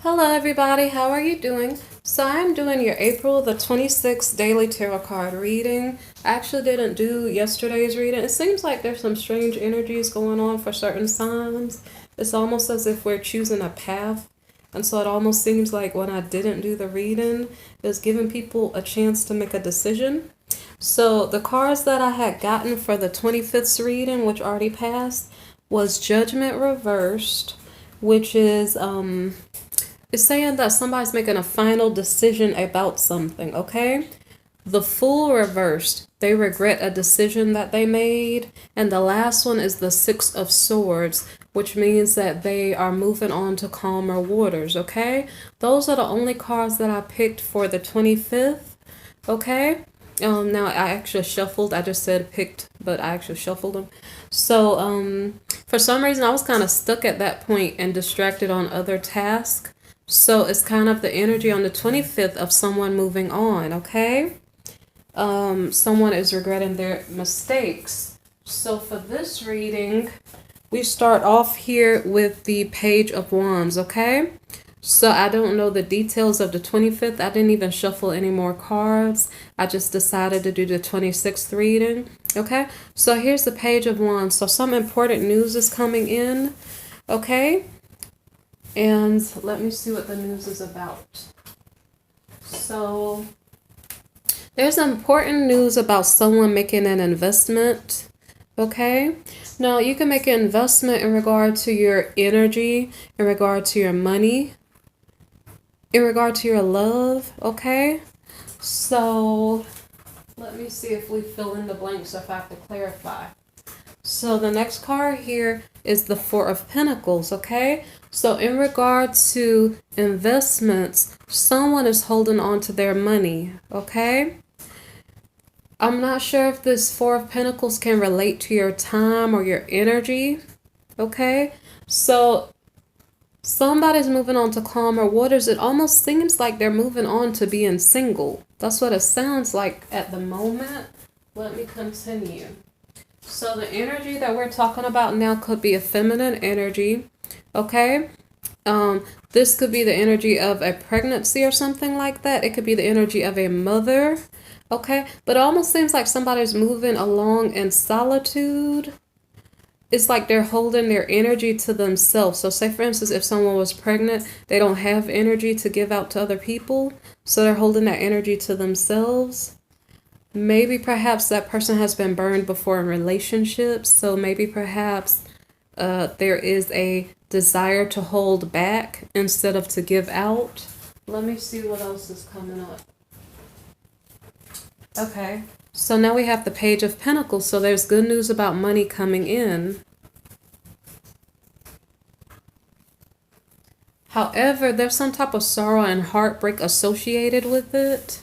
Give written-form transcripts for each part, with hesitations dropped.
Hello everybody, how are you doing? So I'm doing your April the 26th daily tarot card reading. I actually didn't do yesterday's reading. It seems like there's some strange energies going on for certain signs. It's almost as if we're choosing a path. And so it almost seems like when I didn't do the reading, it was giving people a chance to make a decision. So the cards that I had gotten for the 25th reading, which already passed, was Judgment Reversed, which is it's saying that somebody's making a final decision about something, okay? The Fool reversed, they regret a decision that they made. And the last one is the Six of Swords, which means that they are moving on to calmer waters, okay? Those are the only cards that I picked for the 25th, okay? Now I actually shuffled. I just said picked, but I actually shuffled them. So, for some reason, I was kind of stuck at that point and distracted on other tasks. So it's kind of the energy on the 25th of someone moving on, okay? Someone is regretting their mistakes. So for this reading, we start off here with the Page of Wands, okay? So I don't know the details of the 25th. I didn't even shuffle any more cards. I just decided to do the 26th reading, okay? So here's the Page of Wands. So some important news is coming in, okay? And let me see what the news is about. So there's important news about someone making an investment, okay? Now, you can make an investment in regard to your energy, in regard to your money, in regard to your love, okay? So let me see if we fill in the blanks or if I have to clarify. So the next card here is the Four of Pentacles, okay? So in regard to investments, someone is holding on to their money, okay? I'm not sure if this Four of Pentacles can relate to your time or your energy, okay? So somebody's moving on to calmer waters. It almost seems like they're moving on to being single. That's what it sounds like at the moment. Let me continue. So the energy that we're talking about now could be a feminine energy, okay? This could be the energy of a pregnancy or something like that. It could be the energy of a mother, okay? But it almost seems like somebody's moving along in solitude. It's like they're holding their energy to themselves. So say, for instance, if someone was pregnant, they don't have energy to give out to other people. So they're holding that energy to themselves. Maybe perhaps that person has been burned before in relationships. So maybe perhaps there is a desire to hold back instead of to give out. Let me see what else is coming up. Okay, so now we have the Page of Pentacles. So there's good news about money coming in. However, there's some type of sorrow and heartbreak associated with it.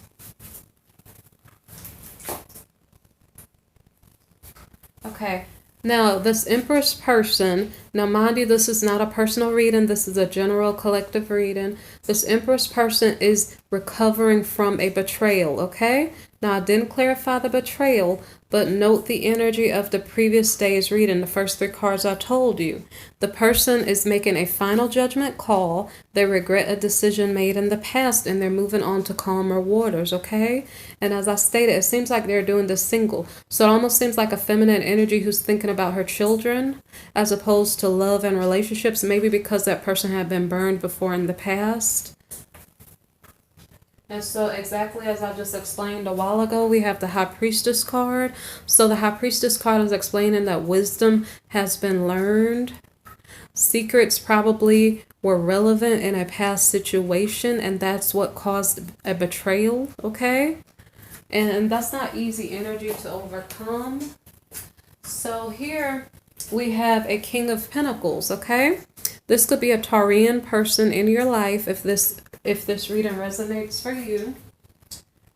Okay, now this Empress person, now mind you, this is not a personal reading, this is a general collective reading. This Empress person is recovering from a betrayal, okay? Now I didn't clarify the betrayal, but note the energy of the previous day's reading, the first three cards I told you. The person is making a final judgment call. They regret a decision made in the past and they're moving on to calmer waters, okay? And as I stated, it seems like they're doing this single. So it almost seems like a feminine energy who's thinking about her children as opposed to love and relationships, maybe because that person had been burned before in the past. And so exactly as I just explained a while ago, we have the High Priestess card. So the High Priestess card is explaining that wisdom has been learned. Secrets probably were relevant in a past situation, and that's what caused a betrayal, okay? And that's not easy energy to overcome. So here we have a King of Pentacles, okay? This could be a Taurian person in your life if this reading resonates for you.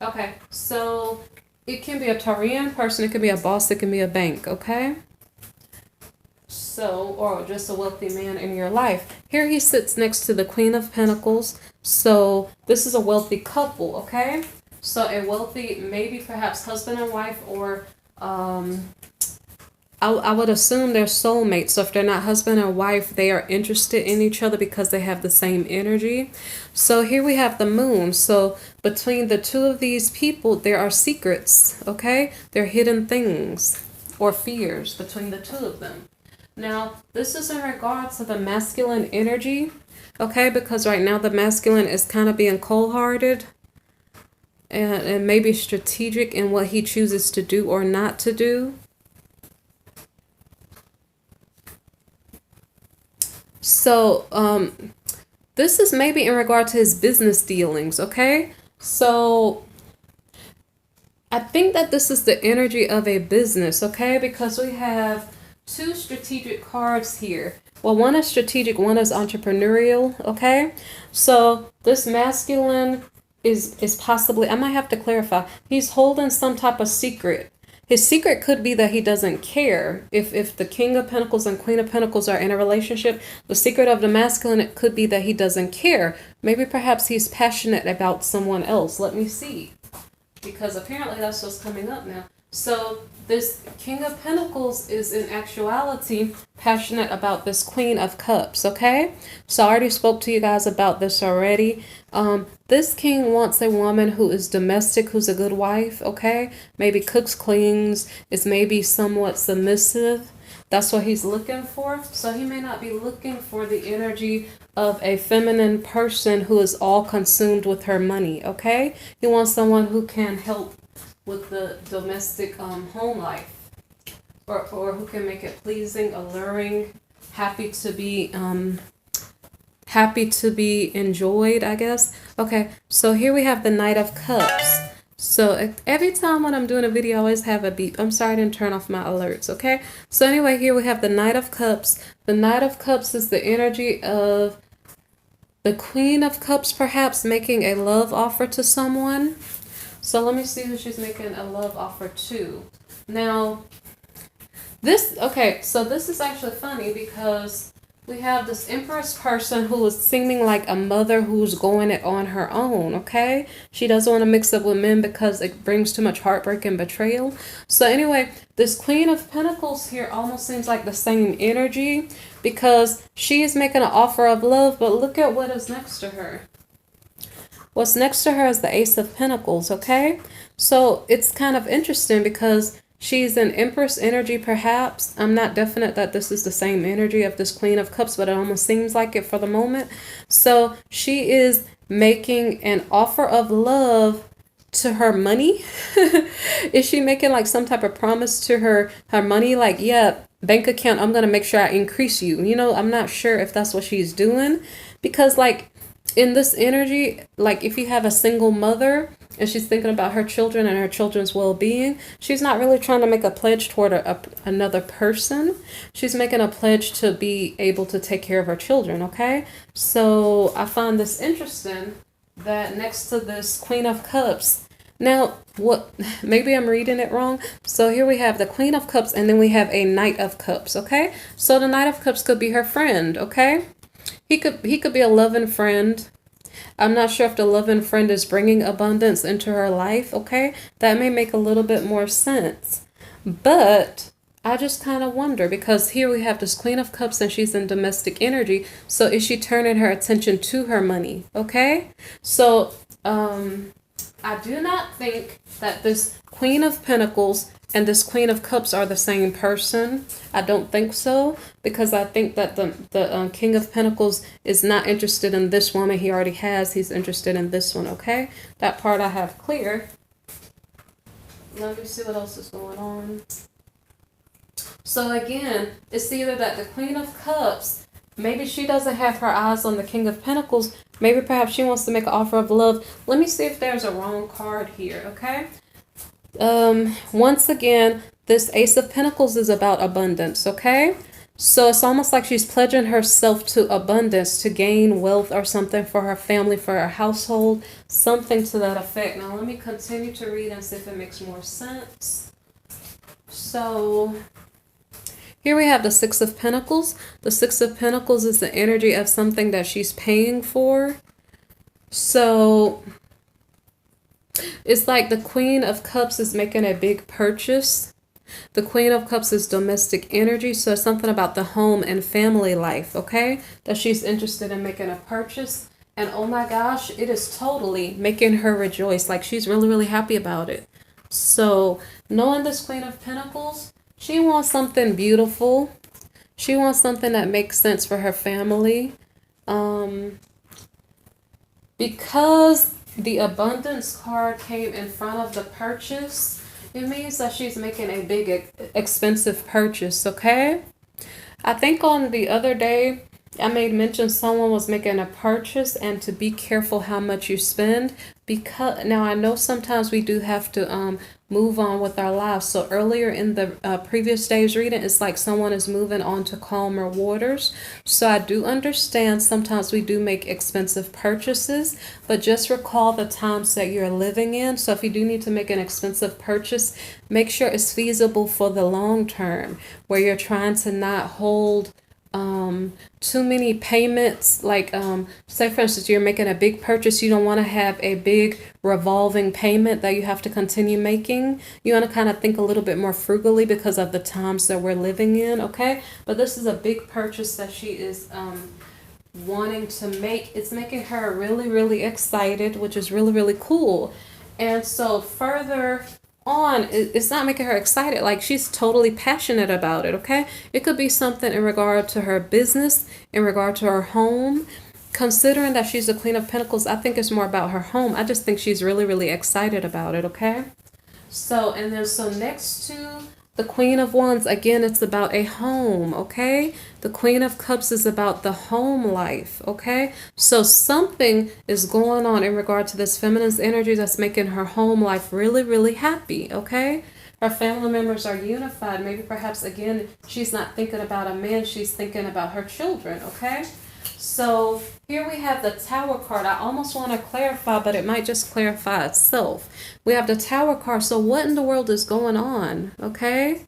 Okay, so it can be a Taurian person, it could be a boss, it can be a bank, okay? So, or just a wealthy man in your life. Here he sits next to the Queen of Pentacles. So this is a wealthy couple, okay? So a wealthy, maybe perhaps husband and wife, or I would assume they're soulmates. So if they're not husband and wife, they are interested in each other because they have the same energy. So here we have the moon. So between the two of these people, there are secrets, okay? There are hidden things or fears between the two of them. Now, this is in regards to the masculine energy, okay? Because right now the masculine is kind of being cold-hearted and maybe strategic in what he chooses to do or not to do. So, this is maybe in regard to his business dealings, okay? So, I think that this is the energy of a business, okay? Because we have two strategic cards here. Well, one is strategic, one is entrepreneurial, okay? So, this masculine is possibly, I might have to clarify, he's holding some type of secret. His secret could be that he doesn't care. If the King of Pentacles and Queen of Pentacles are in a relationship, the secret of the masculine, it could be that he doesn't care. Maybe perhaps he's passionate about someone else. Let me see. Because apparently that's what's coming up now. So this King of Pentacles is in actuality passionate about this Queen of Cups, okay? So I already spoke to you guys about this already. This king wants a woman who is domestic, who's a good wife, okay? Maybe cooks, cleans, is maybe somewhat submissive. That's what he's looking for. So he may not be looking for the energy of a feminine person who is all consumed with her money, okay? He wants someone who can help with the domestic home life, or who can make it pleasing, alluring, happy to be enjoyed, I guess. Okay, so here we have the Knight of Cups. So every time when I'm doing a video, I always have a beep. I'm sorry I didn't turn off my alerts, okay? So anyway, here we have the Knight of Cups. The Knight of Cups is the energy of the Queen of Cups, perhaps making a love offer to someone. So let me see who she's making a love offer to. Now, so this is actually funny because we have this Empress person who is seeming like a mother who's going it on her own, okay? She doesn't want to mix up with men because it brings too much heartbreak and betrayal. So anyway, this Queen of Pentacles here almost seems like the same energy because she is making an offer of love, but look at what is next to her. What's next to her is the Ace of Pentacles, okay? So it's kind of interesting because she's an Empress energy, perhaps. I'm not definite that this is the same energy of this Queen of Cups, but it almost seems like it for the moment. So she is making an offer of love to her money. Is she making like some type of promise to her money? Like, yeah, bank account, I'm going to make sure I increase you. You know, I'm not sure if that's what she's doing because like, in this energy, like if you have a single mother and she's thinking about her children and her children's well-being, she's not really trying to make a pledge toward another person. She's making a pledge to be able to take care of her children, okay? So I find this interesting that next to this Queen of Cups, now, maybe I'm reading it wrong. So here we have the Queen of Cups and then we have a Knight of Cups, okay? So the Knight of Cups could be her friend, okay? He could be a loving friend. I'm not sure if the loving friend is bringing abundance into her life, okay? That may make a little bit more sense. But I just kind of wonder because here we have this Queen of Cups and she's in domestic energy. So is she turning her attention to her money, okay? So I do not think that this Queen of Pentacles and this Queen of Cups are the same person. I don't think so because I think that the King of Pentacles is not interested in this woman he already has. He's interested in this one, okay? That part I have clear. Let me see what else is going on. So again, it's either that the Queen of Cups, maybe she doesn't have her eyes on the King of Pentacles. Maybe perhaps she wants to make an offer of love. Let me see if there's a wrong card here, okay? Once again, this Ace of Pentacles is about abundance, okay? So it's almost like she's pledging herself to abundance, to gain wealth or something for her family, for her household, something to that effect. Now, let me continue to read and see if it makes more sense. So here we have the Six of Pentacles. The Six of Pentacles is the energy of something that she's paying for. So it's like the Queen of Cups is making a big purchase. The Queen of Cups is domestic energy, so it's something about the home and family life, okay? That she's interested in making a purchase. And oh my gosh, it is totally making her rejoice. Like she's really, really happy about it. So knowing this Queen of Pentacles, she wants something beautiful. She wants something that makes sense for her family. Because the abundance card came in front of the purchase, it means that she's making a big expensive purchase, okay? I think on the other day, I made mention someone was making a purchase and to be careful how much you spend, because now I know sometimes we do have to move on with our lives. So earlier in the previous day's reading, it's like someone is moving on to calmer waters. So I do understand sometimes we do make expensive purchases, but just recall the times that you're living in. So if you do need to make an expensive purchase, make sure it's feasible for the long term, where you're trying to not hold too many payments. Like say for instance you're making a big purchase, you don't want to have a big revolving payment that you have to continue making. You want to kind of think a little bit more frugally because of the times that we're living in, okay? But this is a big purchase that she is wanting to make. It's making her really, really excited, which is really, really cool. And so further on, it's not making her excited. Like she's totally passionate about it, okay? It could be something in regard to her business, in regard to her home. Considering that she's the Queen of Pentacles, I think it's more about her home. I just think she's really, really excited about it, okay? So, and then so next to the Queen of Wands, again, it's about a home, okay? The Queen of Cups is about the home life, okay? So something is going on in regard to this feminine's energy that's making her home life really, really happy, okay? Her family members are unified. Maybe perhaps, again, she's not thinking about a man. She's thinking about her children, okay? So here we have the Tower card. I almost want to clarify, but it might just clarify itself. We have the Tower card. So what in the world is going on? Okay.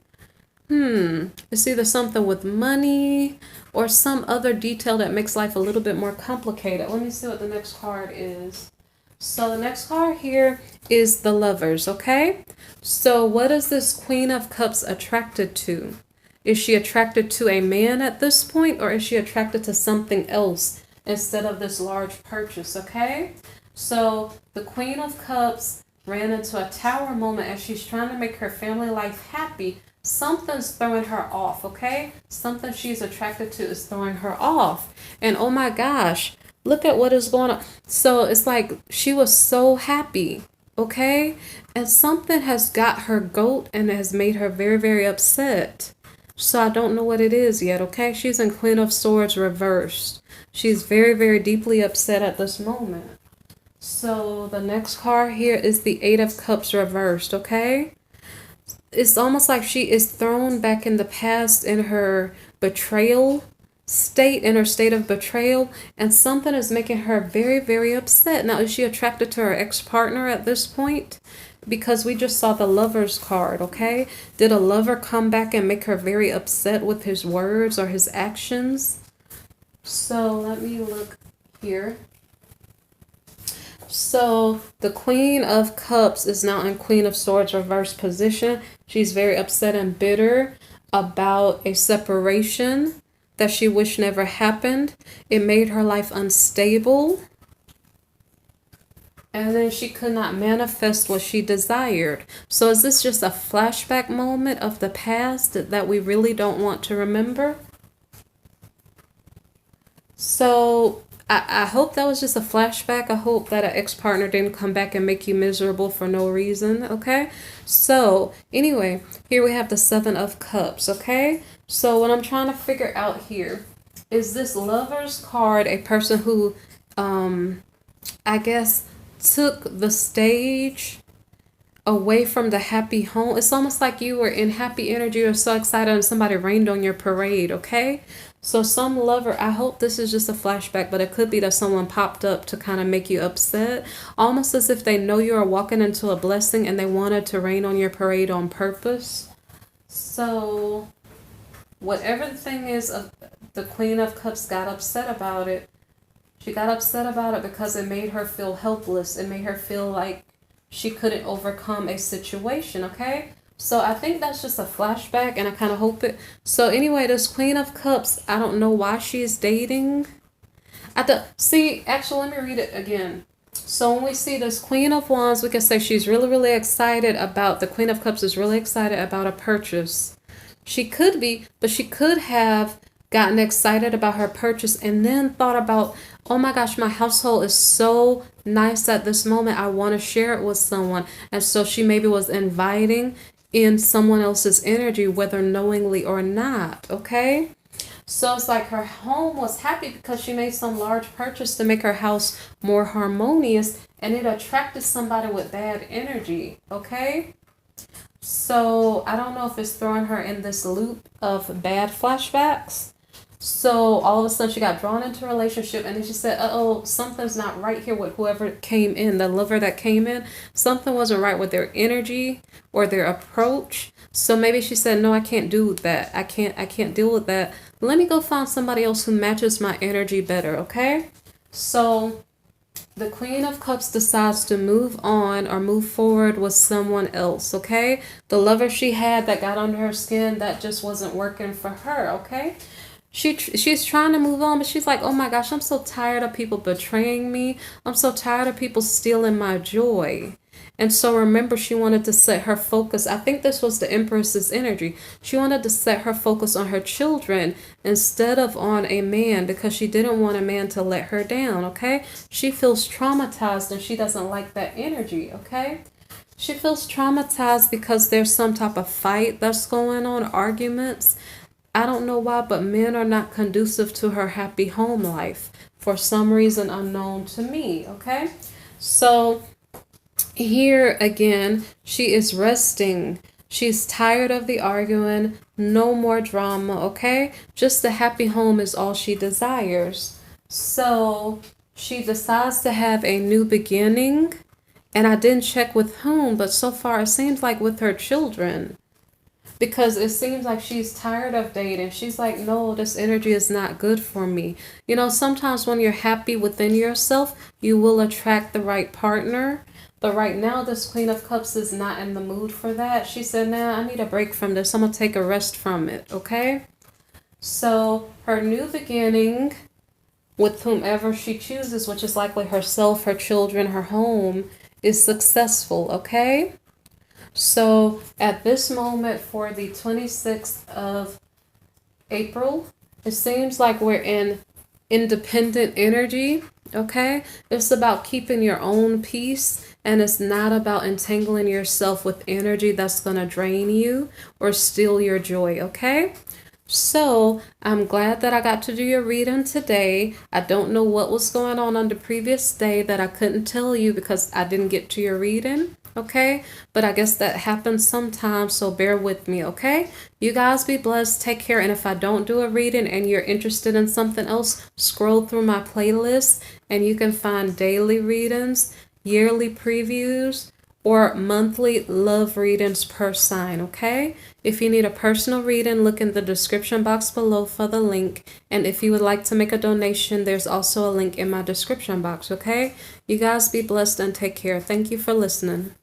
It's either something with money or some other detail that makes life a little bit more complicated. Let me see what the next card is. So the next card here is the Lovers, okay? So what is this Queen of Cups attracted to? Is she attracted to a man at this point, or is she attracted to something else instead of this large purchase, okay? So the Queen of Cups ran into a Tower moment as she's trying to make her family life happy. Something's throwing her off, okay? Something she's attracted to is throwing her off. And oh my gosh, look at what is going on. So it's like she was so happy, okay? And something has got her goat and has made her very, very upset. So I don't know what it is yet, okay? She's in Queen of Swords reversed. She's very, very deeply upset at this moment. So the next card here is the Eight of Cups reversed, okay? It's almost like she is thrown back in the past in her betrayal state, in her state of betrayal, and something is making her very, very upset. Now, is she attracted to her ex-partner at this point? Because we just saw the Lovers card, okay? Did a lover come back and make her very upset with his words or his actions? So let me look here. So the Queen of Cups is now in Queen of Swords reverse position. She's very upset and bitter about a separation that she wished never happened. It made her life unstable. And then she could not manifest what she desired. So is this just a flashback moment of the past that we really don't want to remember? So I hope that was just a flashback. I hope that an ex-partner didn't come back and make you miserable for no reason, okay? So anyway, here we have the Seven of Cups, okay? So what I'm trying to figure out here, is this Lovers card a person who, I guess, took the stage away from the happy home? It's almost like you were in happy energy, you're so excited and somebody rained on your parade, okay? So some lover, I hope this is just a flashback, but it could be that someone popped up to kind of make you upset, almost as if they know you are walking into a blessing and they wanted to rain on your parade on purpose. So whatever the thing is, the Queen of Cups got upset about it. She got upset about it because it made her feel helpless. It made her feel like she couldn't overcome a situation, okay? So I think that's just a flashback, and I kind of hope it. So anyway, this Queen of Cups, I don't know why she's dating. See, actually, let me read it again. So when we see this Queen of Wands, we can say she's really, really excited about, the Queen of Cups is really excited about a purchase. She could be, but she could have gotten excited about her purchase and then thought about, oh my gosh, my household is so nice at this moment. I want to share it with someone. And so she maybe was inviting in someone else's energy, whether knowingly or not. Okay. So it's like her home was happy because she made some large purchase to make her house more harmonious, and it attracted somebody with bad energy. Okay. So I don't know if it's throwing her in this loop of bad flashbacks. So all of a sudden she got drawn into a relationship, and then she said, uh-oh, something's not right here with whoever came in, the lover that came in. Something wasn't right with their energy or their approach. So maybe she said, no, I can't do that. I can't deal with that. Let me go find somebody else who matches my energy better, okay? So the Queen of Cups decides to move on or move forward with someone else, okay? The lover she had that got under her skin, that just wasn't working for her, okay? She's trying to move on, but she's like, oh my gosh, I'm so tired of people betraying me. I'm so tired of people stealing my joy. And so remember, she wanted to set her focus. I think this was the Empress's energy. She wanted to set her focus on her children instead of on a man, because she didn't want a man to let her down, okay? She feels traumatized and she doesn't like that energy, okay? She feels traumatized because there's some type of fight that's going on, arguments. I don't know why, but men are not conducive to her happy home life for some reason unknown to me, okay? So here again, she is resting. She's tired of the arguing. No more drama, okay? Just a happy home is all she desires. So she decides to have a new beginning. And I didn't check with whom, but so far it seems like with her children. Because it seems like she's tired of dating. She's like, no, this energy is not good for me. You know, sometimes when you're happy within yourself, you will attract the right partner. But right now, this Queen of Cups is not in the mood for that. She said, nah, I need a break from this. I'm going to take a rest from it, okay? So her new beginning with whomever she chooses, which is likely herself, her children, her home, is successful, okay? So at this moment for the 26th of April, it seems like we're in independent energy, okay? It's about keeping your own peace, and it's not about entangling yourself with energy that's going to drain you or steal your joy, okay? So I'm glad that I got to do your reading today. I don't know what was going on the previous day that I couldn't tell you because I didn't get to your reading. Okay, but I guess that happens sometimes, so bear with me, okay? You guys be blessed, take care, and if I don't do a reading and you're interested in something else, scroll through my playlist and you can find daily readings, yearly previews, or monthly love readings per sign, okay? If you need a personal reading, look in the description box below for the link. And if you would like to make a donation, there's also a link in my description box, okay? You guys be blessed and take care. Thank you for listening.